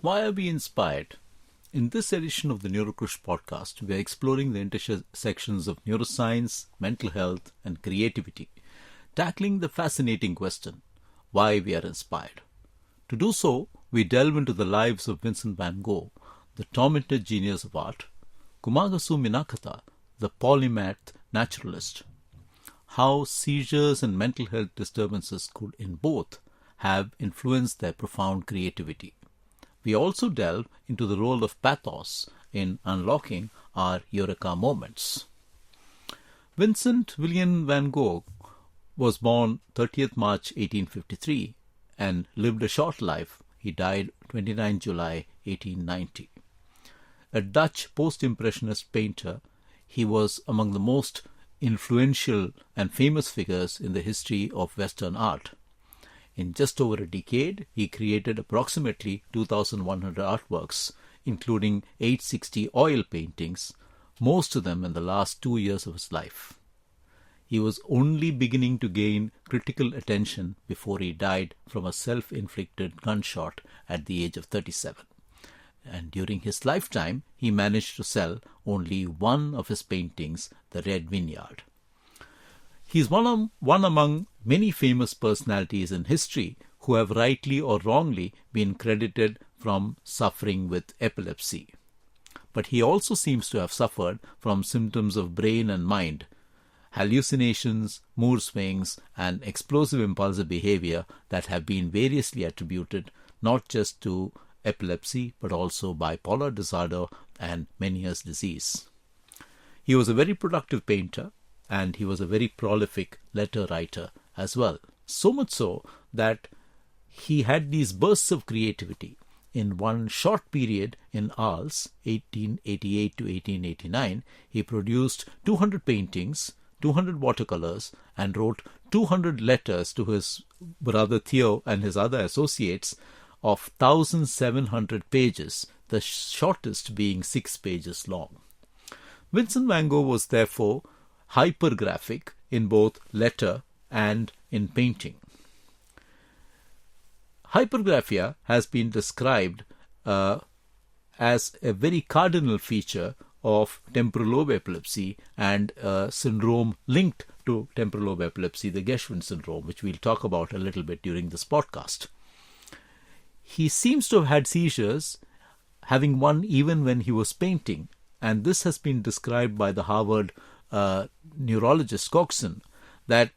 Why are we inspired? In this edition of the NeuroCrush podcast, we are exploring the intersections of neuroscience, mental health, and creativity, tackling the fascinating question, why we are inspired. To do so, we delve into the lives of Vincent van Gogh, the tormented genius of art, Kumagasu Minakata, the polymath naturalist, how seizures and mental health disturbances could in both have influenced their profound creativity. We also delve into the role of pathos in unlocking our eureka moments. Vincent William van Gogh was born 30th March 1853 and lived a short life. He died 29 July 1890. A Dutch post-impressionist painter, he was among the most influential and famous figures in the history of Western art. In just over a decade, he created approximately 2,100 artworks, including 860 oil paintings, most of them in the last 2 years of his life. He was only beginning to gain critical attention before he died from a self-inflicted gunshot at the age of 37. And during his lifetime, he managed to sell only one of his paintings, The Red Vineyard. He is one among many famous personalities in history who have rightly or wrongly been credited from suffering with epilepsy. But he also seems to have suffered from symptoms of brain and mind, hallucinations, mood swings, and explosive impulsive behavior that have been variously attributed not just to epilepsy but also bipolar disorder and Meniere's disease. He was a very productive painter, and he was a very prolific letter writer as well. So much so that he had these bursts of creativity. In one short period in Arles, 1888 to 1889, he produced 200 paintings, 200 watercolors, and wrote 200 letters to his brother Theo and his other associates of 1,700 pages, the shortest being 6 pages long. Vincent van Gogh was therefore hypergraphic in both letter and in painting. Hypergraphia has been described as a very cardinal feature of temporal lobe epilepsy and a syndrome linked to temporal lobe epilepsy, the Geschwind syndrome, which we'll talk about a little bit during this podcast. He seems to have had seizures, having one even when he was painting, and this has been described by the Harvard neurologist Gogh, that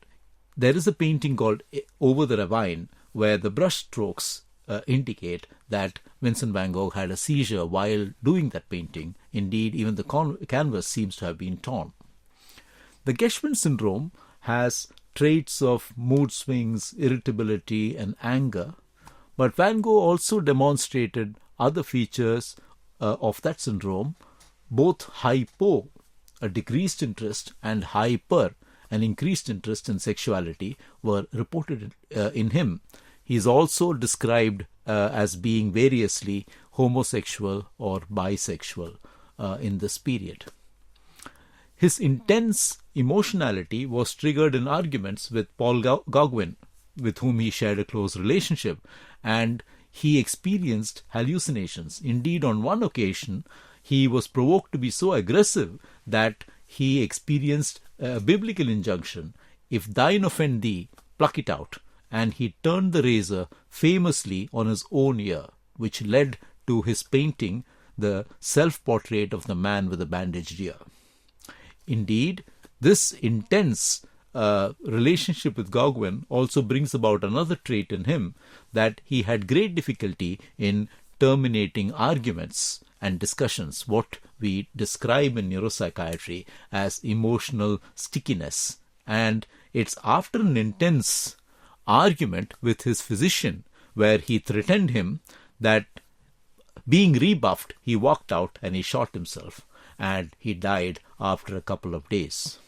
there is a painting called Over the Ravine where the brush strokes indicate that Vincent van Gogh had a seizure while doing that painting. Indeed, even the canvas seems to have been torn. The Geschwind syndrome has traits of mood swings, irritability, and anger, but Van Gogh also demonstrated other features of that syndrome, both hypo, a decreased interest, and hyper, an increased interest in sexuality, were reported in him. He is also described as being variously homosexual or bisexual in this period. His intense emotionality was triggered in arguments with Paul Gogh, with whom he shared a close relationship, and he experienced hallucinations. Indeed, on one occasion, he was provoked to be so aggressive that he experienced a biblical injunction, if thine offend thee, pluck it out. And he turned the razor famously on his own ear, which led to his painting the self-portrait of the man with a bandaged ear. Indeed, this intense relationship with Gogh also brings about another trait in him, that he had great difficulty in terminating arguments and discussions, what we describe in neuropsychiatry as emotional stickiness. And it's after an intense argument with his physician where he threatened him that, being rebuffed, he walked out and he shot himself, and he died after a couple of days.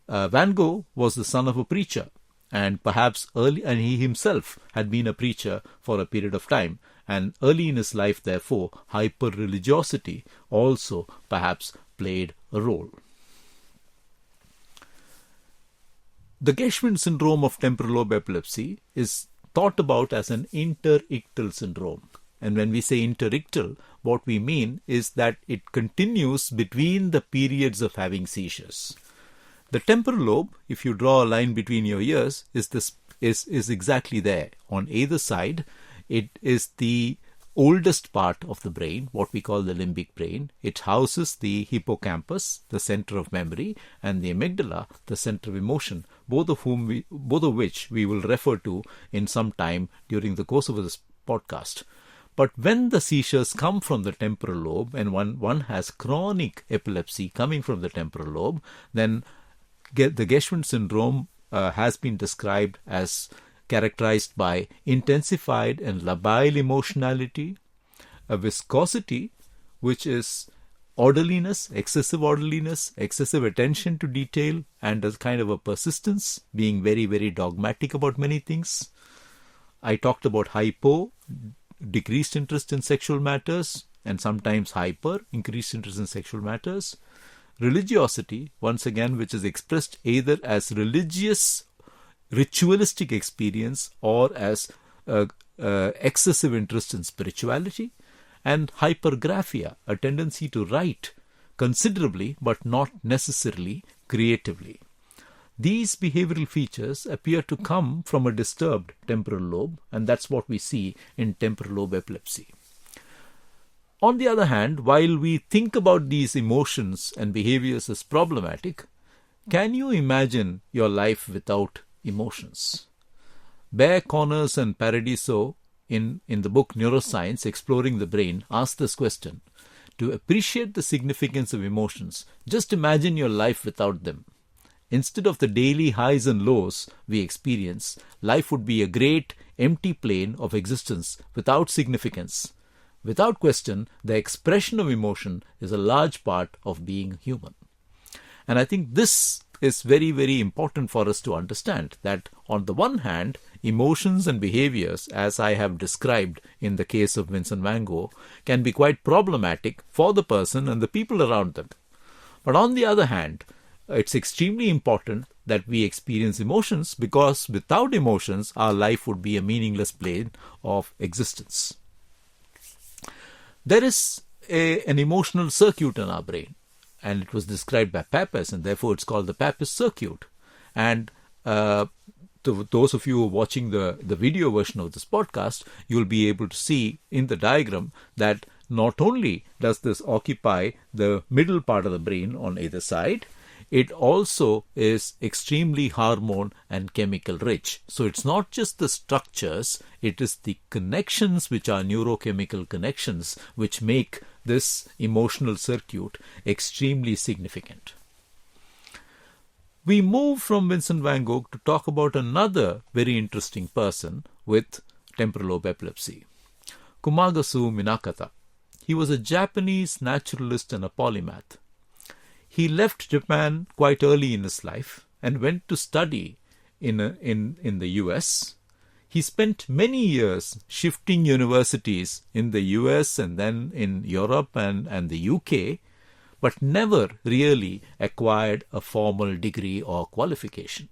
Van Gogh was the son of a preacher, and he himself had been a preacher for a period of time, and early in his life, therefore, hyper-religiosity also perhaps played a role. The Geschwind syndrome of temporal lobe epilepsy is thought about as an interictal syndrome. And when we say interictal, what we mean is that it continues between the periods of having seizures. The temporal lobe, if you draw a line between your ears, is exactly there. On either side, it is the oldest part of the brain, what we call the limbic brain. It houses the hippocampus, the center of memory, and the amygdala, the center of emotion, both of which we will refer to in some time during the course of this podcast. But when the seizures come from the temporal lobe, and one has chronic epilepsy coming from the temporal lobe, then the Geschwind syndrome has been described as characterized by intensified and labile emotionality, a viscosity, which is orderliness, excessive attention to detail, and a kind of a persistence, being very, very dogmatic about many things. I talked about hypo, decreased interest in sexual matters, and sometimes hyper, increased interest in sexual matters. Religiosity, once again, which is expressed either as religious ritualistic experience or as excessive interest in spirituality, and hypergraphia, a tendency to write considerably but not necessarily creatively. These behavioral features appear to come from a disturbed temporal lobe, and that's what we see in temporal lobe epilepsy. On the other hand, while we think about these emotions and behaviors as problematic, can you imagine your life without emotions? Bear Connors and Paradiso in the book Neuroscience, Exploring the Brain, ask this question. To appreciate the significance of emotions, just imagine your life without them. Instead of the daily highs and lows we experience, life would be a great empty plane of existence without significance. Without question, the expression of emotion is a large part of being human. And I think this is very, very important for us to understand that on the one hand, emotions and behaviors, as I have described in the case of Vincent van Gogh, can be quite problematic for the person and the people around them. But on the other hand, it's extremely important that we experience emotions, because without emotions, our life would be a meaningless plane of existence. There is an emotional circuit in our brain, and it was described by Pappas, and therefore it's called the Pappas circuit. And to those of you who are watching the video version of this podcast, you'll be able to see in the diagram that not only does this occupy the middle part of the brain on either side, it also is extremely hormone and chemical rich. So it's not just the structures, it is the connections which are neurochemical connections which make this emotional circuit extremely significant. We move from Vincent van Gogh to talk about another very interesting person with temporal lobe epilepsy, Kumagasu Minakata. He was a Japanese naturalist and a polymath. He left Japan quite early in his life and went to study in the US. He spent many years shifting universities in the US and then in Europe and the UK, but never really acquired a formal degree or qualification.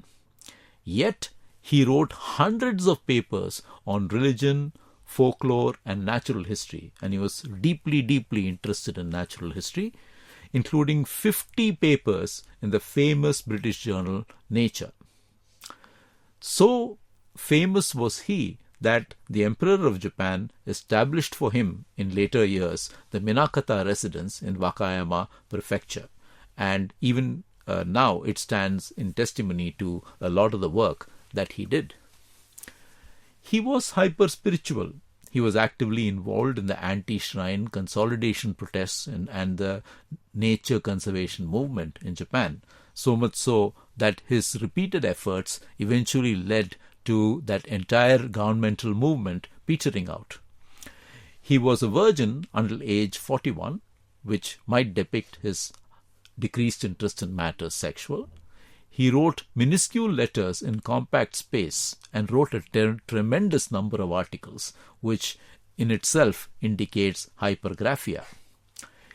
Yet, he wrote hundreds of papers on religion, folklore, and natural history, and he was deeply, deeply interested in natural history, including 50 papers in the famous British journal Nature. So famous was he that the Emperor of Japan established for him in later years the Minakata residence in Wakayama Prefecture, and even now it stands in testimony to a lot of the work that he did. He was hyper-spiritual. He was actively involved in the anti-shrine consolidation protests and the nature conservation movement in Japan, so much so that his repeated efforts eventually led to that entire governmental movement petering out. He was a virgin until age 41, which might depict his decreased interest in matters sexual. He wrote minuscule letters in compact space and wrote a tremendous number of articles, which in itself indicates hypergraphia.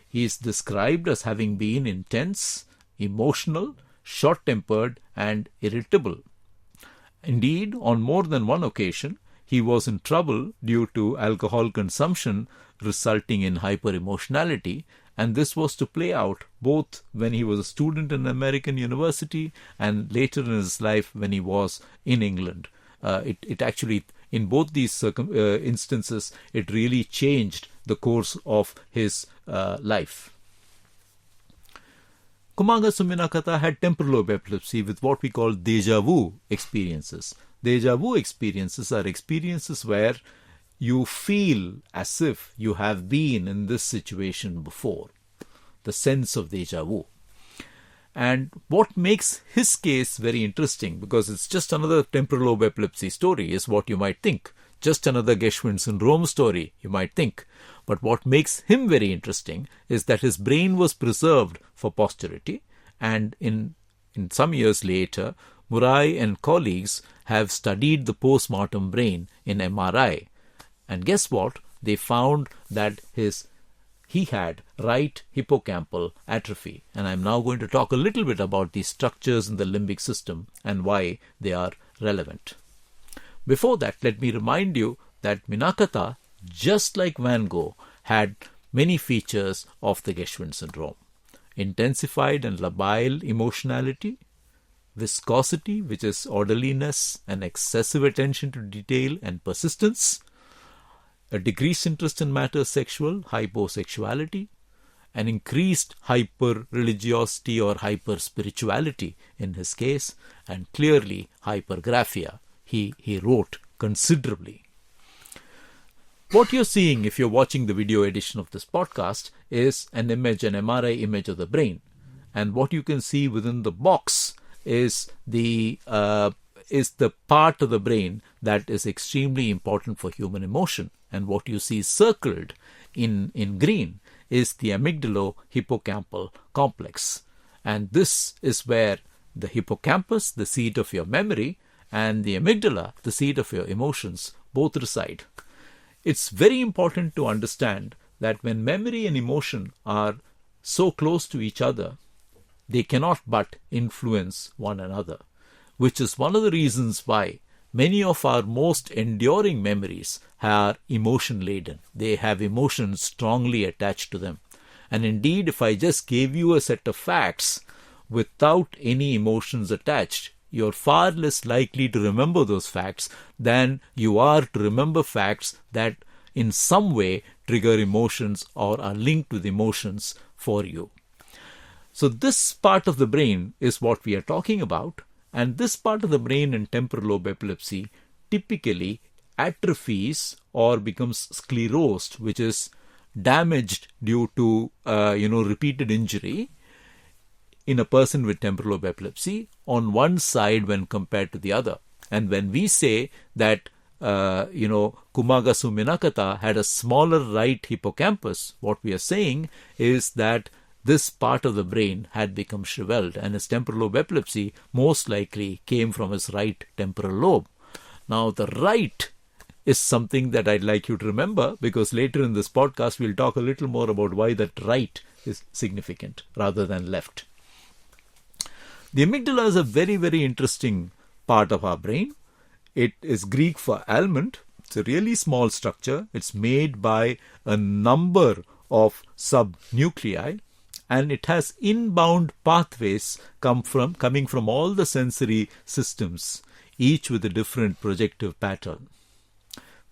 He is described as having been intense, emotional, short-tempered, and irritable. Indeed, on more than one occasion, he was in trouble due to alcohol consumption resulting in hyper-emotionality, and this was to play out both when he was a student in an American university and later in his life when he was in England. It actually, in both these instances, it really changed the course of his life. Kumagasu Minakata had temporal lobe epilepsy with what we call deja vu experiences. Deja vu experiences are experiences where you feel as if you have been in this situation before. The sense of deja vu. And what makes his case very interesting, because it's just another temporal lobe epilepsy story, is what you might think. Just another Geschwind syndrome story, you might think. But what makes him very interesting is that his brain was preserved for posterity, and in some years later, Murai and colleagues have studied the post-mortem brain in MRI. And guess what? They found that he had right hippocampal atrophy. And I'm now going to talk a little bit about these structures in the limbic system and why they are relevant. Before that, let me remind you that Minakata, just like Van Gogh, had many features of the Geschwind syndrome. Intensified and labile emotionality, viscosity, which is orderliness and excessive attention to detail and persistence, a decreased interest in matters sexual, hyposexuality, an increased hyper-religiosity or hyper-spirituality in his case, and clearly hypergraphia. He wrote considerably. What you're seeing if you're watching the video edition of this podcast is an MRI image of the brain. And what you can see within the box is the part of the brain that is extremely important for human emotion. And what you see circled in green is the amygdalo-hippocampal complex. And this is where the hippocampus, the seat of your memory, and the amygdala, the seat of your emotions, both reside. It's very important to understand that when memory and emotion are so close to each other, they cannot but influence one another, which is one of the reasons why many of our most enduring memories are emotion-laden. They have emotions strongly attached to them. And indeed, if I just gave you a set of facts without any emotions attached, you're far less likely to remember those facts than you are to remember facts that in some way trigger emotions or are linked with emotions for you. So this part of the brain is what we are talking about, and this part of the brain in temporal lobe epilepsy typically atrophies or becomes sclerosed, which is damaged due to repeated injury in a person with temporal lobe epilepsy on one side when compared to the other. And when we say that Kumagasu Minakata had a smaller right hippocampus, what we are saying is that this part of the brain had become shriveled, and his temporal lobe epilepsy most likely came from his right temporal lobe. Now, the right is something that I'd like you to remember, because later in this podcast we'll talk a little more about why that right is significant rather than left. The amygdala is a very, very interesting part of our brain. It is Greek for almond. It's a really small structure. It's made by a number of subnuclei, and it has inbound pathways coming from all the sensory systems, each with a different projective pattern.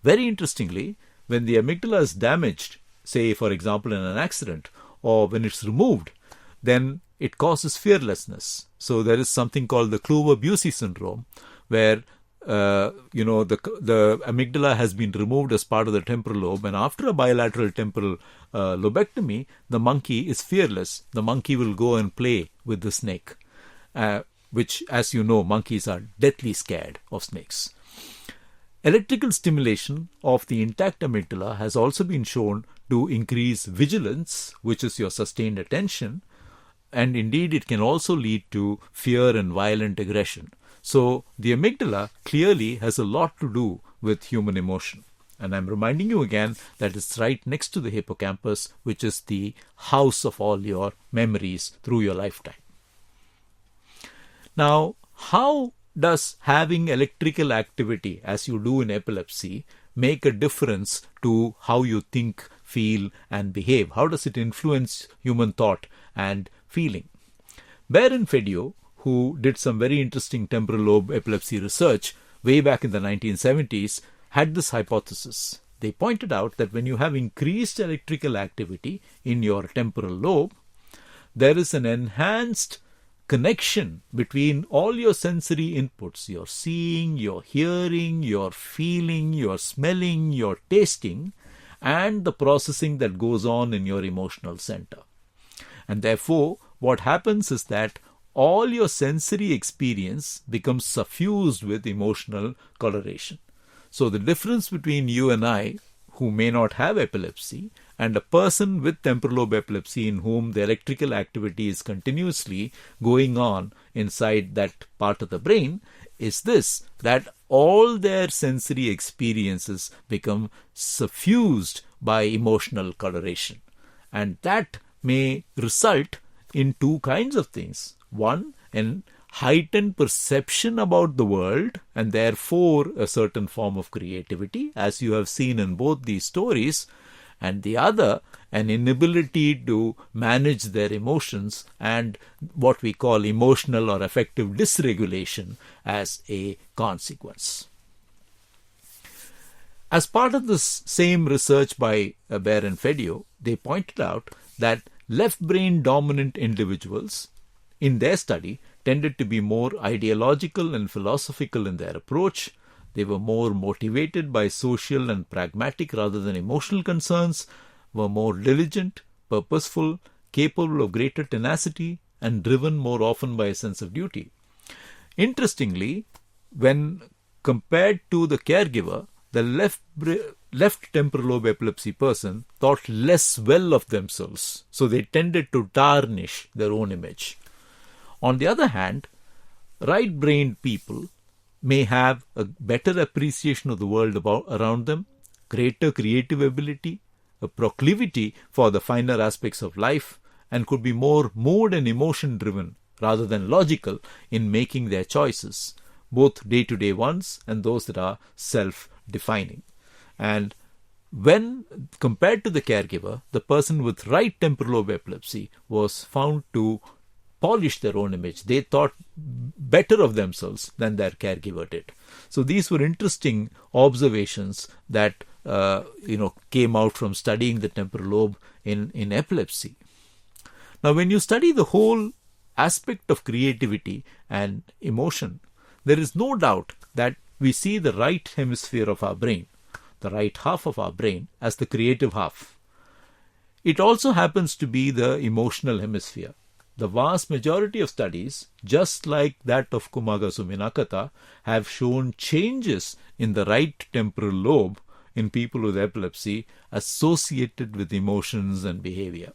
Very interestingly, when the amygdala is damaged, say for example in an accident, or when it's removed, then it causes fearlessness. So there is something called the Kluver-Bucy syndrome, where the amygdala has been removed as part of the temporal lobe, and after a bilateral temporal lobectomy, the monkey is fearless. The monkey will go and play with the snake, which, as you know, monkeys are deathly scared of snakes. Electrical stimulation of the intact amygdala has also been shown to increase vigilance, which is your sustained attention, and indeed it can also lead to fear and violent aggression. So the amygdala clearly has a lot to do with human emotion. And I'm reminding you again that it's right next to the hippocampus, which is the house of all your memories through your lifetime. Now, how does having electrical activity, as you do in epilepsy, make a difference to how you think, feel, and behave? How does it influence human thought and feeling? Baer and Fedio, who did some very interesting temporal lobe epilepsy research way back in the 1970s, had this hypothesis. They pointed out that when you have increased electrical activity in your temporal lobe, there is an enhanced connection between all your sensory inputs, your seeing, your hearing, your feeling, your smelling, your tasting, and the processing that goes on in your emotional center. And therefore, what happens is that all your sensory experience becomes suffused with emotional coloration. So the difference between you and I, who may not have epilepsy, and a person with temporal lobe epilepsy in whom the electrical activity is continuously going on inside that part of the brain, is this, that all their sensory experiences become suffused by emotional coloration. And that may result in two kinds of things. One, an heightened perception about the world, and therefore a certain form of creativity, as you have seen in both these stories, and the other, an inability to manage their emotions and what we call emotional or affective dysregulation as a consequence. As part of this same research by Baer and Fedio, they pointed out that left brain dominant individuals in their study tended to be more ideological and philosophical in their approach. They were more motivated by social and pragmatic rather than emotional concerns, were more diligent, purposeful, capable of greater tenacity, and driven more often by a sense of duty. Interestingly, when compared to the caregiver, the left temporal lobe epilepsy person thought less well of themselves, so they tended to tarnish their own image. On the other hand, right-brained people may have a better appreciation of the world around them, greater creative ability, a proclivity for the finer aspects of life, and could be more mood and emotion driven rather than logical in making their choices, both day-to-day ones and those that are self-defining. And when compared to the caregiver, the person with right temporal lobe epilepsy was found to polish their own image. They thought better of themselves than their caregiver did. So these were interesting observations that came out from studying the temporal lobe in epilepsy. Now, when you study the whole aspect of creativity and emotion, there is no doubt that we see the right hemisphere of our brain, the right half of our brain, as the creative half. It also happens to be the emotional hemisphere. The vast majority of studies, just like that of Kumagasu Minakata, have shown changes in the right temporal lobe in people with epilepsy associated with emotions and behavior.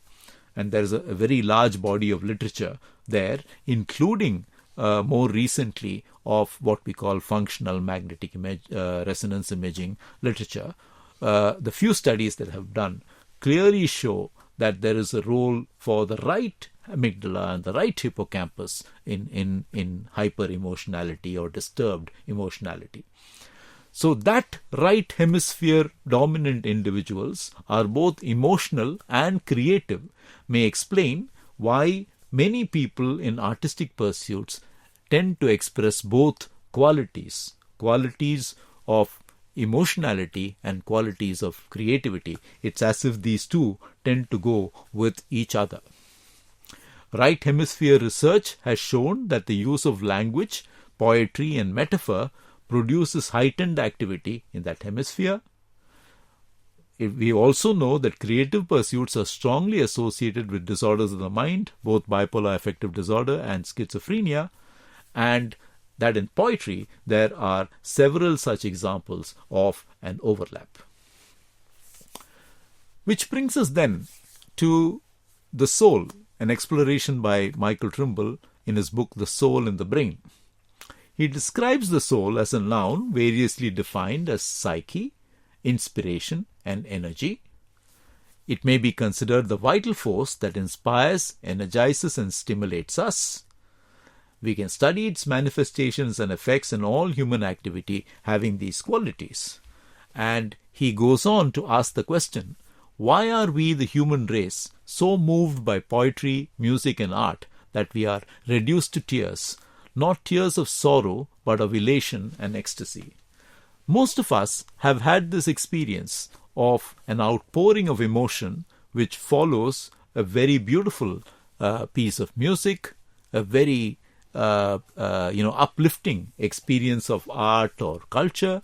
And there is a very large body of literature there, including more recently of what we call functional magnetic resonance imaging literature. The few studies that have done clearly show that there is a role for the right amygdala and the right hippocampus in hyper-emotionality or disturbed emotionality. So that right hemisphere dominant individuals are both emotional and creative may explain why many people in artistic pursuits tend to express both qualities of emotionality and qualities of creativity. It's as if these two tend to go with each other. Right hemisphere research has shown that the use of language, poetry, and metaphor produces heightened activity in that hemisphere. We also know that creative pursuits are strongly associated with disorders of the mind, both bipolar affective disorder and schizophrenia, and that in poetry there are several such examples of an overlap. Which brings us then to the soul, an exploration by Michael Trimble in his book The Soul in the Brain. He describes the soul as a noun variously defined as psyche, inspiration, and energy. It may be considered the vital force that inspires, energizes, and stimulates us. We can study its manifestations and effects in all human activity having these qualities. And he goes on to ask the question, why are we, the human race, so moved by poetry, music and art that we are reduced to tears, not tears of sorrow, but of elation and ecstasy? Most of us have had this experience of an outpouring of emotion which follows a very beautiful piece of music, a very uplifting experience of art or culture,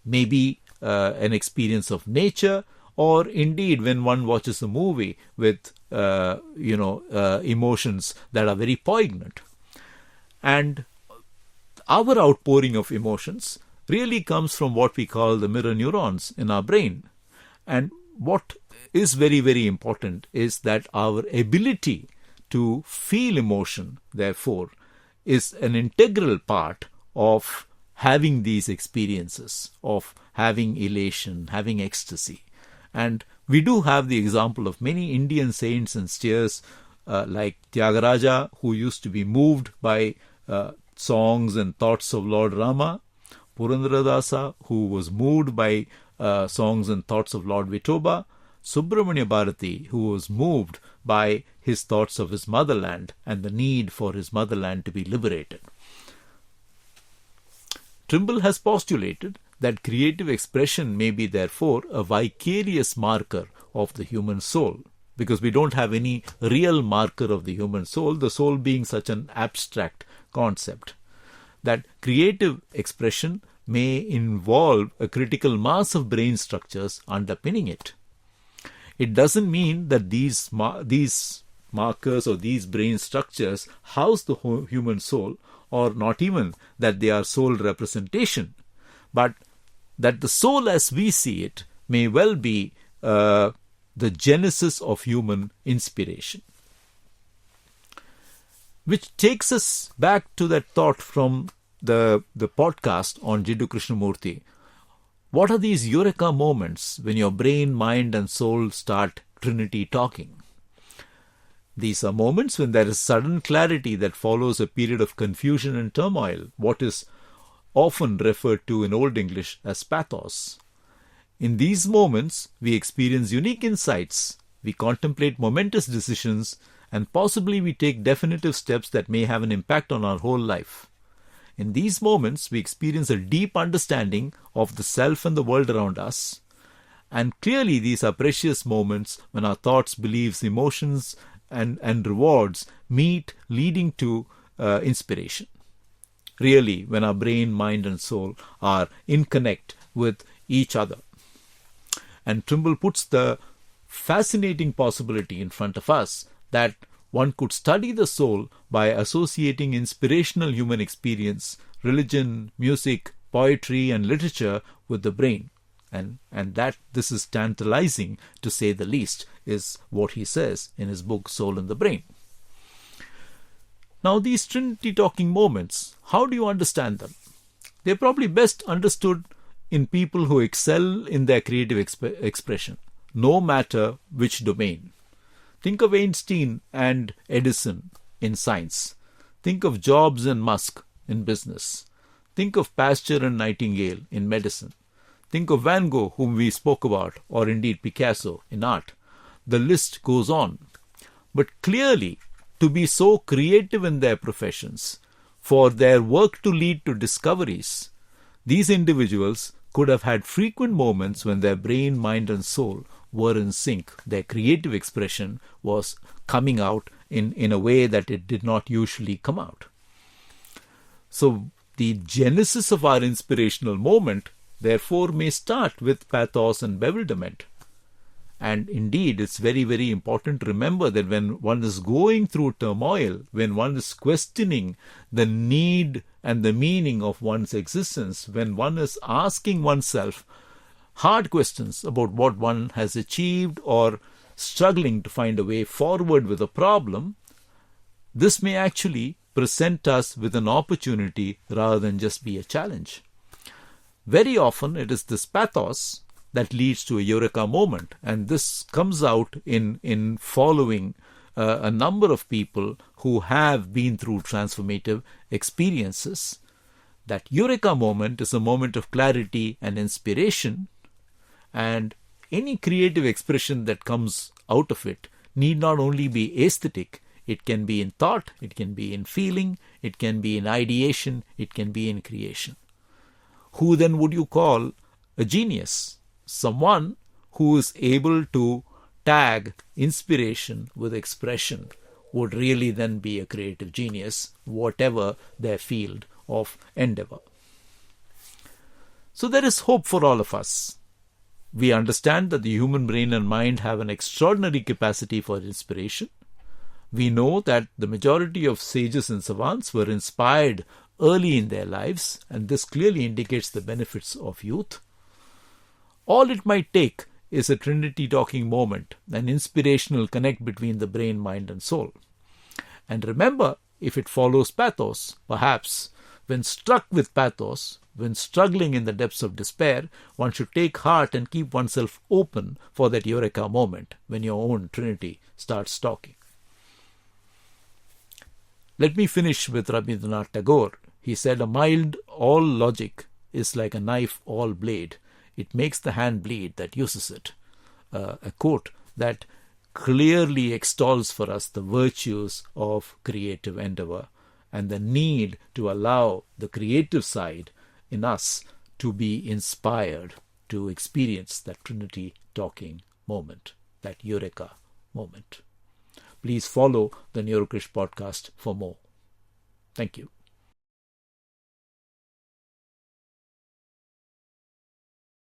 maybe an experience of nature, or indeed when one watches a movie with emotions that are very poignant. And our outpouring of emotions really comes from what we call the mirror neurons in our brain. And what is very, very important is that our ability to feel emotion, therefore, is an integral part of having these experiences, of having elation, having ecstasy. And we do have the example of many Indian saints and seers like Tyagaraja, who used to be moved by songs and thoughts of Lord Rama, Purandaradasa, who was moved by songs and thoughts of Lord Vithoba, Subramanya Bharati, who was moved by his thoughts of his motherland and the need for his motherland to be liberated. Trimble has postulated that creative expression may be therefore a vicarious marker of the human soul, because we don't have any real marker of the human soul, the soul being such an abstract concept. That creative expression may involve a critical mass of brain structures underpinning it. It doesn't mean that these markers or these brain structures house the human soul, or not even that they are soul representation, but that the soul as we see it may well be the genesis of human inspiration. Which takes us back to that thought from the podcast on Jiddu Krishnamurti. What are these eureka moments when your brain, mind and soul start Trinity talking? These are moments when there is sudden clarity that follows a period of confusion and turmoil, what is often referred to in Old English as pathos. In these moments, we experience unique insights, we contemplate momentous decisions, and possibly we take definitive steps that may have an impact on our whole life. In these moments, we experience a deep understanding of the self and the world around us. And clearly, these are precious moments when our thoughts, beliefs, emotions, and rewards meet, leading to inspiration. Really, when our brain, mind, and soul are in connect with each other. And Trimble puts the fascinating possibility in front of us that one could study the soul by associating inspirational human experience, religion, music, poetry, and literature with the brain. And that this is tantalizing, to say the least, is what he says in his book Soul in the Brain. Now, these Trinity talking moments, how do you understand them? They're probably best understood in people who excel in their creative expression, no matter which domain. Think of Einstein and Edison in science. Think of Jobs and Musk in business. Think of Pasteur and Nightingale in medicine. Think of Van Gogh, whom we spoke about, or indeed Picasso in art. The list goes on. But clearly, to be so creative in their professions, for their work to lead to discoveries, these individuals could have had frequent moments when their brain, mind and soul were in sync. Their creative expression was coming out in a way that it did not usually come out. So the genesis of our inspirational moment therefore may start with pathos and bewilderment. And indeed, it's very, very important to remember that when one is going through turmoil, when one is questioning the need and the meaning of one's existence, when one is asking oneself hard questions about what one has achieved or struggling to find a way forward with a problem, this may actually present us with an opportunity rather than just be a challenge. Very often it is this pathos that leads to a eureka moment, and this comes out in following a number of people who have been through transformative experiences, that eureka moment is a moment of clarity and inspiration, and any creative expression that comes out of it need not only be aesthetic. It can be in thought, it can be in feeling, it can be in ideation, it can be in creation. Who then would you call a genius? Someone who is able to tag inspiration with expression would really then be a creative genius, whatever their field of endeavor. So there is hope for all of us. We understand that the human brain and mind have an extraordinary capacity for inspiration. We know that the majority of sages and savants were inspired early in their lives, and this clearly indicates the benefits of youth. All it might take is a Trinity talking moment, an inspirational connect between the brain, mind, and soul. And remember, if it follows pathos, perhaps when struck with pathos, when struggling in the depths of despair, one should take heart and keep oneself open for that eureka moment when your own Trinity starts talking. Let me finish with Rabindranath Tagore. He said, "A mind all logic is like a knife all blade. It makes the hand bleed that uses it." A quote that clearly extols for us the virtues of creative endeavor and the need to allow the creative side in us to be inspired to experience that Trinity talking moment, that eureka moment. Please follow the NeuroKrish podcast for more. Thank you.